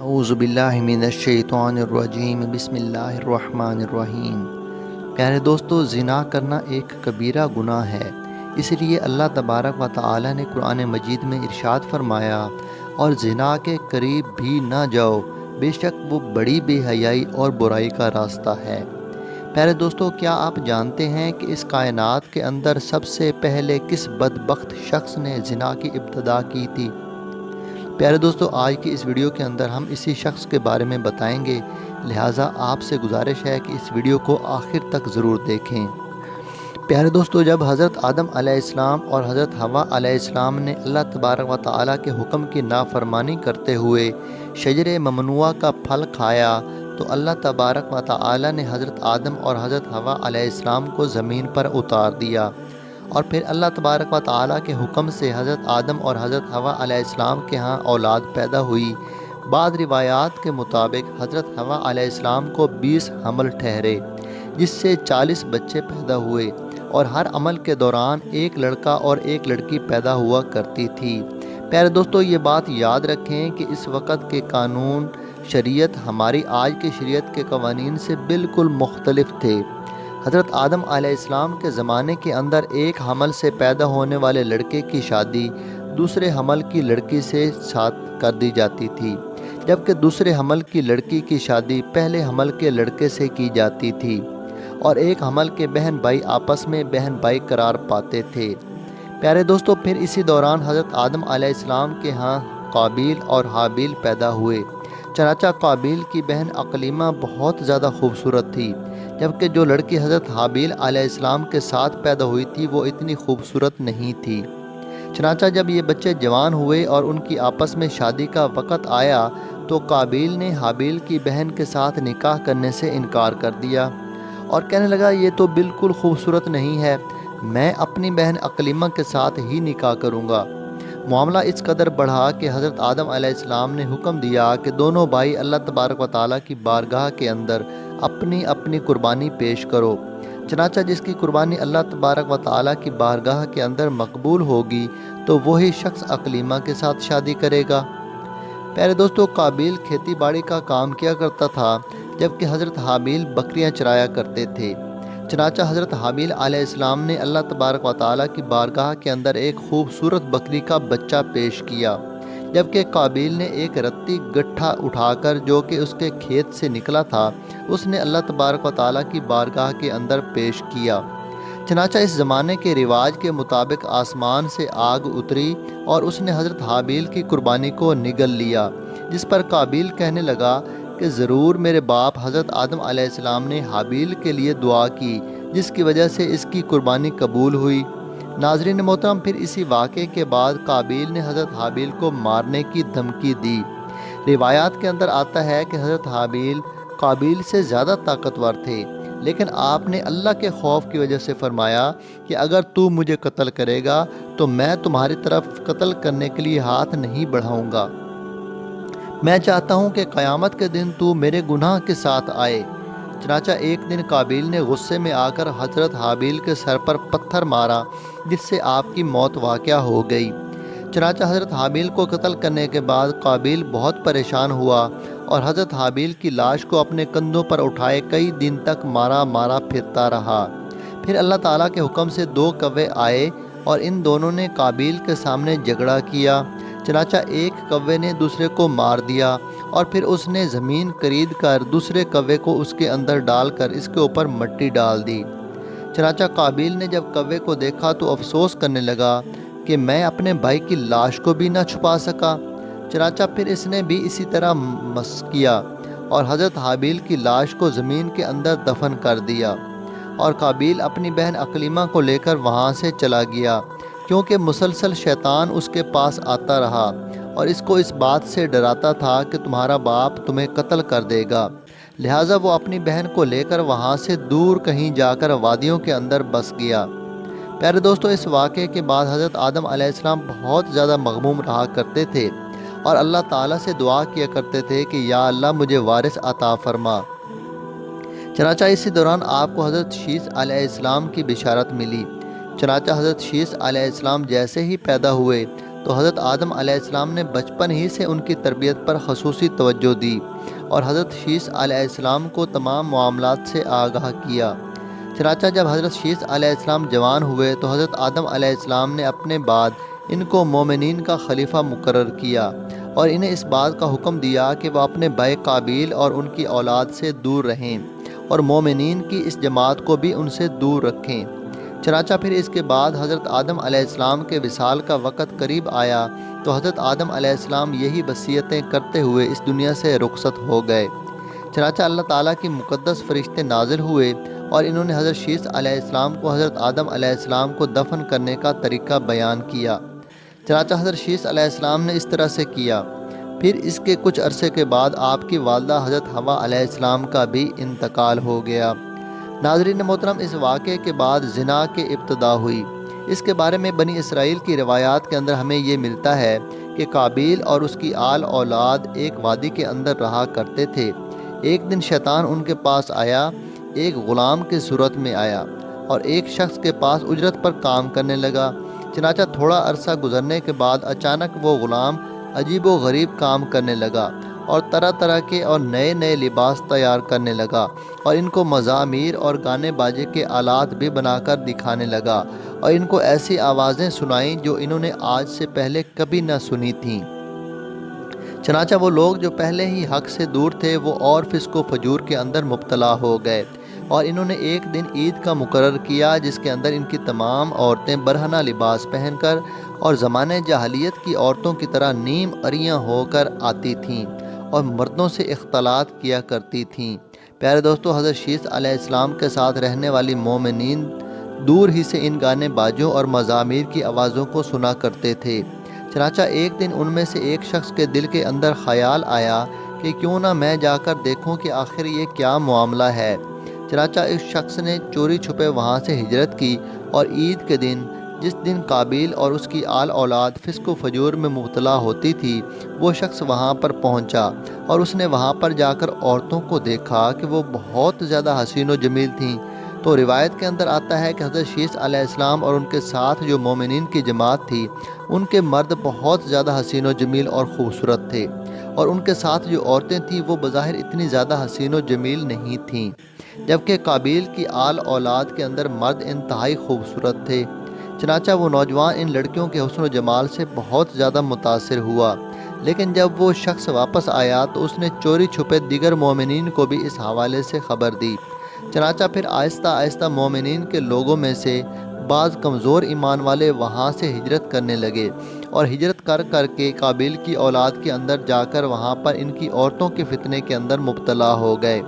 اعوذ باللہ من الشیطان الرجیم بسم اللہ الرحمن الرحیم۔ پیارے دوستو، زنا کرنا ایک کبیرہ گناہ ہے۔ اس لیے اللہ تبارک و تعالی نے قرآن مجید میں ارشاد فرمایا، اور زنا کے قریب بھی نہ جاؤ، بے شک وہ بڑی بے حیائی اور برائی کا راستہ ہے۔ پیارے دوستو، کیا آپ جانتے ہیں کہ اس کائنات کے اندر سب سے پہلے کس بدبخت شخص نے زنا کی ابتدا کی تھی؟ پیارے دوستو، آج کی اس ویڈیو کے اندر ہم اسی شخص کے بارے میں بتائیں گے، لہٰذا آپ سے گزارش ہے کہ اس ویڈیو کو آخر تک ضرور دیکھیں۔ پیارے دوستو، جب حضرت آدم علیہ السلام اور حضرت حوا علیہ السلام نے اللہ تبارک و تعالیٰ کے حکم کی نافرمانی کرتے ہوئے شجر ممنوعہ کا پھل کھایا، تو اللہ تبارک و تعالیٰ نے حضرت آدم اور حضرت حوا علیہ السلام کو زمین پر اتار دیا، اور پھر اللہ تبارک و تعالیٰ کے حکم سے حضرت آدم اور حضرت حوا علیہ السلام کے ہاں اولاد پیدا ہوئی۔ بعض روایات کے مطابق حضرت حوا علیہ السلام کو 20 حمل ٹھہرے، جس سے 40 بچے پیدا ہوئے، اور ہر عمل کے دوران ایک لڑکا اور ایک لڑکی پیدا ہوا کرتی تھی۔ پیارے دوستو، یہ بات یاد رکھیں کہ اس وقت کے قانون شریعت ہماری آج کی شریعت کے قوانین سے بالکل مختلف تھے۔ حضرت آدم علیہ السلام کے زمانے کے اندر ایک حمل سے پیدا ہونے والے لڑکے کی شادی دوسرے حمل کی لڑکی سے ساتھ کر دی جاتی تھی، جبکہ دوسرے حمل کی لڑکی کی شادی پہلے حمل کے لڑکے سے کی جاتی تھی، اور ایک حمل کے بہن بھائی آپس میں بہن بھائی قرار پاتے تھے۔ پیارے دوستو، پھر اسی دوران حضرت آدم علیہ السلام کے ہاں قابیل اور حابیل پیدا ہوئے۔ چنانچہ قابیل کی بہن اقلیمہ بہت زیادہ خوبصورت تھی، جبکہ جو لڑکی حضرت حابیل علیہ السلام کے ساتھ پیدا ہوئی تھی وہ اتنی خوبصورت نہیں تھی۔ چنانچہ جب یہ بچے جوان ہوئے اور ان کی آپس میں شادی کا وقت آیا، تو قابیل نے حابیل کی بہن کے ساتھ نکاح کرنے سے انکار کر دیا، اور کہنے لگا یہ تو بالکل خوبصورت نہیں ہے، میں اپنی بہن اقلیمہ کے ساتھ ہی نکاح کروں گا۔ معاملہ اس قدر بڑھا کہ حضرت آدم علیہ السلام نے حکم دیا کہ دونوں بھائی اللہ تبارک و تعالیٰ کی بارگاہ کے اندر اپنی اپنی قربانی پیش کرو۔ چنانچہ جس کی قربانی اللہ تبارک و تعالیٰ کی بارگاہ کے اندر مقبول ہوگی، تو وہی شخص اقلیمہ کے ساتھ شادی کرے گا۔ پیارے دوستو، قابیل کھیتی باڑی کا کام کیا کرتا تھا، جبکہ حضرت حابیل بکریاں چرایا کرتے تھے۔ چنانچہ حضرت حابیل علیہ السلام نے اللہ تبارک و تعالیٰ کی بارگاہ کے اندر ایک خوبصورت بکری کا بچہ پیش کیا، جبکہ قابیل نے ایک رتی گٹھا اٹھا کر جو کہ اس کے کھیت سے نکلا تھا، اس نے اللہ تبارک و تعالیٰ کی بارگاہ کے اندر پیش کیا۔ چنانچہ اس زمانے کے رواج کے مطابق آسمان سے آگ اتری اور اس نے حضرت حابیل کی قربانی کو نگل لیا، جس پر قابیل کہنے لگا کہ ضرور میرے باپ حضرت آدم علیہ السلام نے حابیل کے لیے دعا کی، جس کی وجہ سے اس کی قربانی قبول ہوئی۔ ناظرین محترم، پھر اسی واقعے کے بعد قابیل نے حضرت حابیل کو مارنے کی دھمکی دی۔ روایات کے اندر آتا ہے کہ حضرت حابیل قابیل سے زیادہ طاقتور تھے، لیکن آپ نے اللہ کے خوف کی وجہ سے فرمایا کہ اگر تو مجھے قتل کرے گا تو میں تمہاری طرف قتل کرنے کے لیے ہاتھ نہیں بڑھاؤں گا۔ میں چاہتا ہوں کہ قیامت کے دن تو میرے گناہ کے ساتھ آئے۔ چنانچہ ایک دن قابیل نے غصے میں آ کر حضرت حابیل کے سر پر پتھر مارا، جس سے آپ کی موت واقع ہو گئی۔ چنانچہ حضرت حابیل کو قتل کرنے کے بعد قابیل بہت پریشان ہوا، اور حضرت حابیل کی لاش کو اپنے کندھوں پر اٹھائے کئی دن تک مارا مارا پھرتا رہا۔ پھر اللہ تعالیٰ کے حکم سے 2 کوے آئے، اور ان دونوں نے قابیل کے سامنے جھگڑا کیا۔ چنانچہ ایک کوے نے دوسرے کو مار دیا، اور پھر اس نے زمین کرید کر دوسرے کوے کو اس کے اندر ڈال کر اس کے اوپر مٹی ڈال دی۔ چنانچہ قابیل نے جب کوے کو دیکھا تو افسوس کرنے لگا کہ میں اپنے بھائی کی لاش کو بھی نہ چھپا سکا۔ چنانچہ پھر اس نے بھی اسی طرح مس کیا، اور حضرت حابیل کی لاش کو زمین کے اندر دفن کر دیا، اور قابیل اپنی بہن اقلیمہ کو لے کر وہاں سے چلا گیا، کیونکہ مسلسل شیطان اس کے پاس آتا رہا اور اس کو اس بات سے ڈراتا تھا کہ تمہارا باپ تمہیں قتل کر دے گا۔ لہٰذا وہ اپنی بہن کو لے کر وہاں سے دور کہیں جا کر وادیوں کے اندر بس گیا۔ پیارے دوستو، اس واقعے کے بعد حضرت آدم علیہ السلام بہت زیادہ مغموم رہا کرتے تھے، اور اللہ تعالیٰ سے دعا کیا کرتے تھے کہ یا اللہ مجھے وارث عطا فرما۔ چنانچہ اسی دوران آپ کو حضرت شیث علیہ السلام کی بشارت ملی۔ چنانچہ حضرت شیث علیہ السلام جیسے ہی پیدا ہوئے تو حضرت آدم علیہ السلام نے بچپن ہی سے ان کی تربیت پر خصوصی توجہ دی اور حضرت شیث علیہ السلام کو تمام معاملات سے آگاہ کیا۔ چنانچہ جب حضرت شیث علیہ السلام جوان ہوئے تو حضرت آدم علیہ السلام نے اپنے بعد ان کو مومنین کا خلیفہ مقرر کیا اور انہیں اس بات کا حکم دیا کہ وہ اپنے بھائی قابیل اور ان کی اولاد سے دور رہیں اور مومنین کی اس جماعت کو بھی ان سے دور رکھیں۔ چنانچہ پھر اس کے بعد حضرت آدم علیہ السلام کے وصال کا وقت قریب آیا تو حضرت آدم علیہ السلام یہی وصیتیں کرتے ہوئے اس دنیا سے رخصت ہو گئے۔ چنانچہ اللہ تعالیٰ کی مقدس فرشتے نازل ہوئے اور انہوں نے حضرت شیث علیہ السلام کو حضرت آدم علیہ السلام کو دفن کرنے کا طریقہ بیان کیا۔ چنانچہ حضرت شیث علیہ السلام نے اس طرح سے کیا۔ پھر اس کے کچھ عرصے کے بعد آپ کی والدہ حضرت حوا علیہ السلام کا بھی انتقال ہو گیا۔ ناظرین محترم، اس واقعے کے بعد زنا کی ابتدا ہوئی۔ اس کے بارے میں بنی اسرائیل کی روایات کے اندر ہمیں یہ ملتا ہے کہ قابیل اور اس کی آل اولاد ایک وادی کے اندر رہا کرتے تھے۔ ایک دن شیطان ان کے پاس آیا، ایک غلام کی صورت میں آیا اور ایک شخص کے پاس اجرت پر کام کرنے لگا۔ چنانچہ تھوڑا عرصہ گزرنے کے بعد اچانک وہ غلام عجیب و غریب کام کرنے لگا اور طرح طرح کے اور نئے نئے لباس تیار کرنے لگا اور ان کو مزامیر اور گانے باجے کے آلات بھی بنا کر دکھانے لگا اور ان کو ایسی آوازیں سنائیں جو انہوں نے آج سے پہلے کبھی نہ سنی تھیں۔ چنانچہ وہ لوگ جو پہلے ہی حق سے دور تھے وہ اور فسق و فجور کے اندر مبتلا ہو گئے اور انہوں نے ایک دن عید کا مقرر کیا جس کے اندر ان کی تمام عورتیں برہنہ لباس پہن کر اور زمانے جاہلیت کی عورتوں کی طرح نیم اریاں ہو کر آتی تھیں اور مردوں سے اختلاط کیا کرتی تھیں۔ پیارے دوستو، حضرت شیث علیہ السلام کے ساتھ رہنے والی مومنین دور ہی سے ان گانے باجوں اور مزامیر کی آوازوں کو سنا کرتے تھے۔ چنانچہ ایک دن ان میں سے ایک شخص کے دل کے اندر خیال آیا کہ کیوں نہ میں جا کر دیکھوں کہ آخر یہ کیا معاملہ ہے۔ چنانچہ اس شخص نے چوری چھپے وہاں سے ہجرت کی اور عید کے دن، جس دن قابیل اور اس کی آل اولاد فسق و فجور میں مبتلا ہوتی تھی، وہ شخص وہاں پر پہنچا اور اس نے وہاں پر جا کر عورتوں کو دیکھا کہ وہ بہت زیادہ حسین و جمیل تھیں۔ تو روایت کے اندر آتا ہے کہ حضرت شیث علیہ السلام اور ان کے ساتھ جو مومنین کی جماعت تھی ان کے مرد بہت زیادہ حسین و جمیل اور خوبصورت تھے اور ان کے ساتھ جو عورتیں تھیں وہ بظاہر اتنی زیادہ حسین و جمیل نہیں تھیں، جبکہ قابیل کی آل اولاد کے اندر مرد انتہائی خوبصورت تھے۔ چنانچہ وہ نوجوان ان لڑکیوں کے حسن و جمال سے بہت زیادہ متاثر ہوا، لیکن جب وہ شخص واپس آیا تو اس نے چوری چھپے دیگر مومنین کو بھی اس حوالے سے خبر دی۔ چنانچہ پھر آہستہ آہستہ مومنین کے لوگوں میں سے بعض کمزور ایمان والے وہاں سے ہجرت کرنے لگے اور ہجرت کر کر کے قابیل کی اولاد کے اندر جا کر وہاں پر ان کی عورتوں کے فتنے کے اندر مبتلا ہو گئے،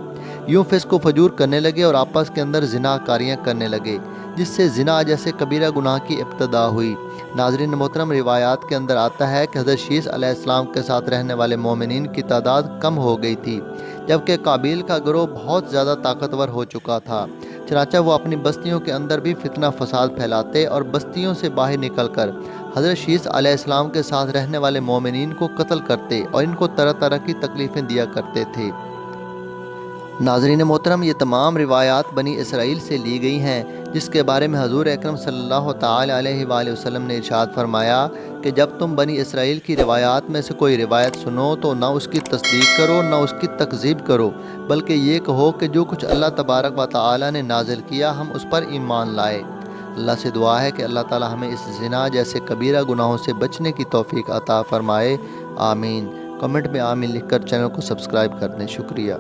یوں فسق و فجور کرنے لگے اور آپس کے اندر زنا کاریاں کرنے لگے، جس سے زنا جیسے کبیرہ گناہ کی ابتدا ہوئی۔ ناظرین محترم، روایات کے اندر آتا ہے کہ حضرت شیث علیہ السلام کے ساتھ رہنے والے مومنین کی تعداد کم ہو گئی تھی، جبکہ قابیل کا گروہ بہت زیادہ طاقتور ہو چکا تھا۔ چنانچہ وہ اپنی بستیوں کے اندر بھی فتنہ فساد پھیلاتے اور بستیوں سے باہر نکل کر حضرت شیث علیہ السلام کے ساتھ رہنے والے مومنین کو قتل کرتے اور ان کو طرح طرح کی تکلیفیں دیا کرتے تھے۔ ناظرین محترم، یہ تمام روایات بنی اسرائیل سے لی گئی ہیں، جس کے بارے میں حضور اکرم صلی اللہ تعالی علیہ وآلہ وسلم نے ارشاد فرمایا کہ جب تم بنی اسرائیل کی روایات میں سے کوئی روایت سنو تو نہ اس کی تصدیق کرو نہ اس کی تکذیب کرو، بلکہ یہ کہو کہ جو کچھ اللہ تبارک و تعالی نے نازل کیا ہم اس پر ایمان لائے۔ اللہ سے دعا ہے کہ اللہ تعالی ہمیں اس زنا جیسے کبیرہ گناہوں سے بچنے کی توفیق عطا فرمائے، آمین۔ کمنٹ میں آمین لکھ کر چینل کو سبسکرائب کر دیں، شکریہ۔